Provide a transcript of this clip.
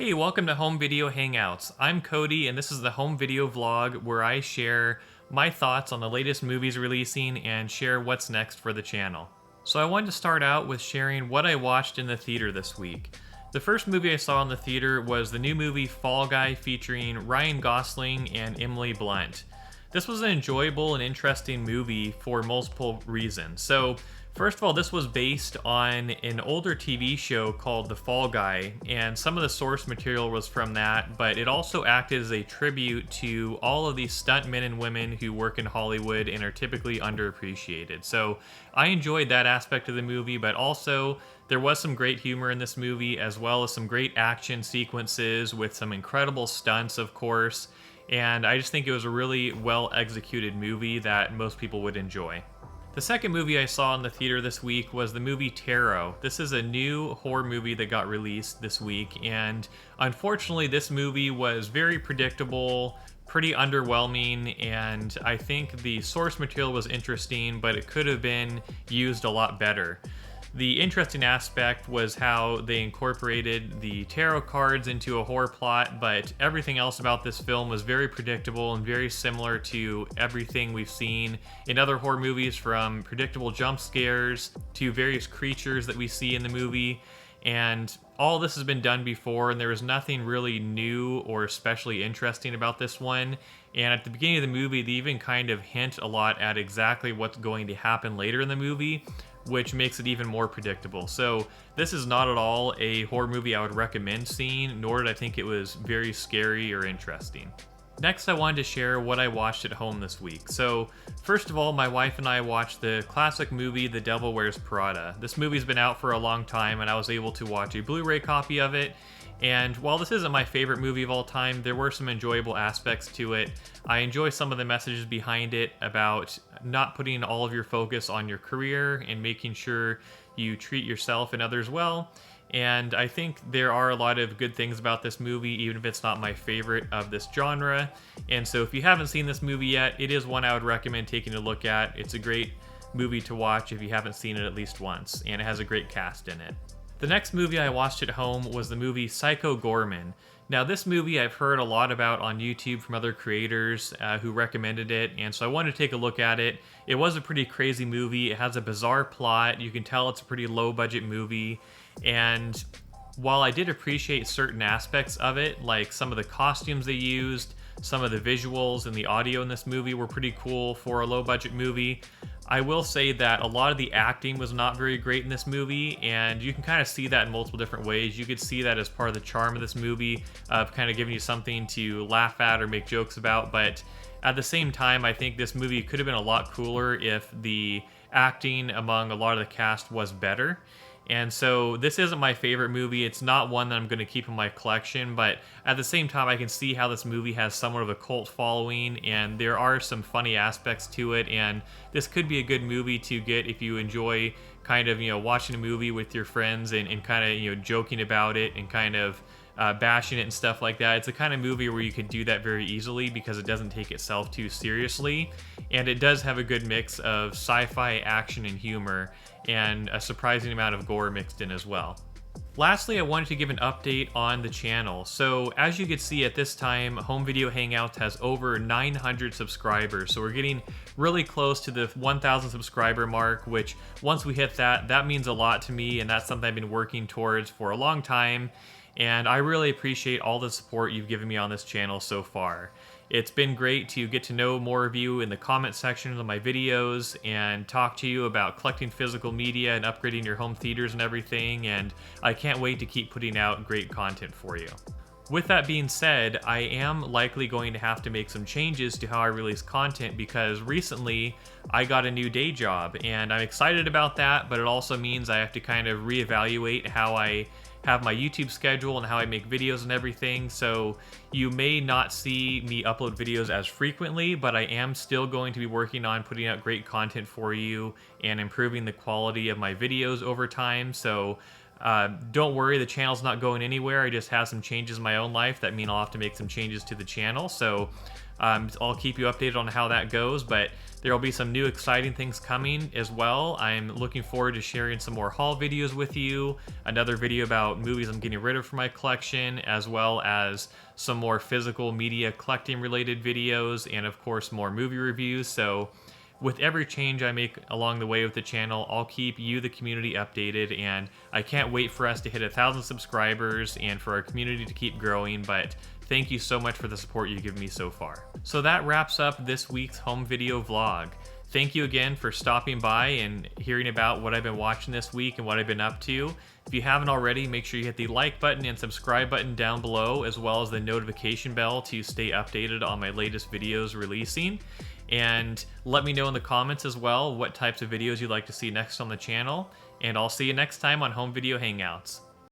Hey, welcome to Home Video Hangouts. I'm Cody, and this is the home video vlog where I share my thoughts on the latest movies releasing and share what's next for the channel. So I wanted to start out with sharing what I watched in the theater this week. The first movie I saw in the theater was the new movie Fall Guy featuring Ryan Gosling and Emily Blunt. This was an enjoyable and interesting movie for multiple reasons. So, first of all, this was based on an older TV show called The Fall Guy, and some of the source material was from that, but it also acted as a tribute to all of these stuntmen and women who work in Hollywood and are typically underappreciated. So, I enjoyed that aspect of the movie, but also there was some great humor in this movie, as well as some great action sequences with some incredible stunts, of course. And I just think it was a really well executed movie that most people would enjoy. The second movie I saw in the theater this week was the movie Tarot. This is a new horror movie that got released this week, and unfortunately this movie was very predictable, pretty underwhelming, and I think the source material was interesting, but it could have been used a lot better. The interesting aspect was how they incorporated the tarot cards into a horror plot, but everything else about this film was very predictable and very similar to everything we've seen in other horror movies, from predictable jump scares to various creatures that we see in the movie. And all this has been done before, and there was nothing really new or especially interesting about this one. And at the beginning of the movie, they even kind of hint a lot at exactly what's going to happen later in the movie, which makes it even more predictable. So this is not at all a horror movie I would recommend seeing, nor did I think it was very scary or interesting. Next, I wanted to share what I watched at home this week. So, first of all, my wife and I watched the classic movie The Devil Wears Prada. This movie's been out for a long time, and I was able to watch a Blu-ray copy of it. And while this isn't my favorite movie of all time, there were some enjoyable aspects to it. I enjoy some of the messages behind it about not putting all of your focus on your career and making sure you treat yourself and others well. And I think there are a lot of good things about this movie, even if it's not my favorite of this genre. And so if you haven't seen this movie yet, it is one I would recommend taking a look at. It's a great movie to watch if you haven't seen it at least once, and it has a great cast in it. The next movie I watched at home was the movie Psycho Gorman. Now, this movie I've heard a lot about on YouTube from other creators who recommended it, and so I wanted to take a look at it. It was a pretty crazy movie. It has a bizarre plot. You can tell it's a pretty low-budget movie, and while I did appreciate certain aspects of it, like some of the costumes they used, some of the visuals and the audio in this movie were pretty cool for a low-budget movie, I will say that a lot of the acting was not very great in this movie, and you can kind of see that in multiple different ways. You could see that as part of the charm of this movie, of kind of giving you something to laugh at or make jokes about, but at the same time, I think this movie could have been a lot cooler if the acting among a lot of the cast was better. And so this isn't my favorite movie. It's not one that I'm going to keep in my collection, but at the same time, I can see how this movie has somewhat of a cult following, and there are some funny aspects to it, and this could be a good movie to get if you enjoy kind of, watching a movie with your friends and kind of, joking about it and kind of bashing it and stuff like that. It's the kind of movie where you could do that very easily because it doesn't take itself too seriously, and it does have a good mix of sci-fi, action, and humor, and a surprising amount of gore mixed in as well. Lastly, I wanted to give an update on the channel. So as you can see at this time, Home Video Hangouts has over 900 subscribers. So we're getting really close to the 1,000 subscriber mark, which once we hit that, that means a lot to me, and that's something I've been working towards for a long time. And I really appreciate all the support you've given me on this channel so far. It's been great to get to know more of you in the comment section of my videos and talk to you about collecting physical media and upgrading your home theaters and everything, and I can't wait to keep putting out great content for you. With that being said, I am likely going to have to make some changes to how I release content because recently I got a new day job, and I'm excited about that, but it also means I have to kind of reevaluate how I have my YouTube schedule and how I make videos and everything, so you may not see me upload videos as frequently, but I am still going to be working on putting out great content for you and improving the quality of my videos over time. So Don't worry, the channel's not going anywhere. I just have some changes in my own life that mean I'll have to make some changes to the channel. So I'll keep you updated on how that goes, but there will be some new exciting things coming as well. I'm looking forward to sharing some more haul videos with you, another video about movies I'm getting rid of from my collection, as well as some more physical media collecting related videos, and of course more movie reviews. So with every change I make along the way with the channel, I'll keep you, the community, updated, and I can't wait for us to hit 1,000 subscribers and for our community to keep growing, but thank you so much for the support you've given me so far. So that wraps up this week's home video vlog. Thank you again for stopping by and hearing about what I've been watching this week and what I've been up to. If you haven't already, make sure you hit the like button and subscribe button down below, as well as the notification bell to stay updated on my latest videos releasing. And let me know in the comments as well what types of videos you'd like to see next on the channel. And I'll see you next time on Home Video Hangouts.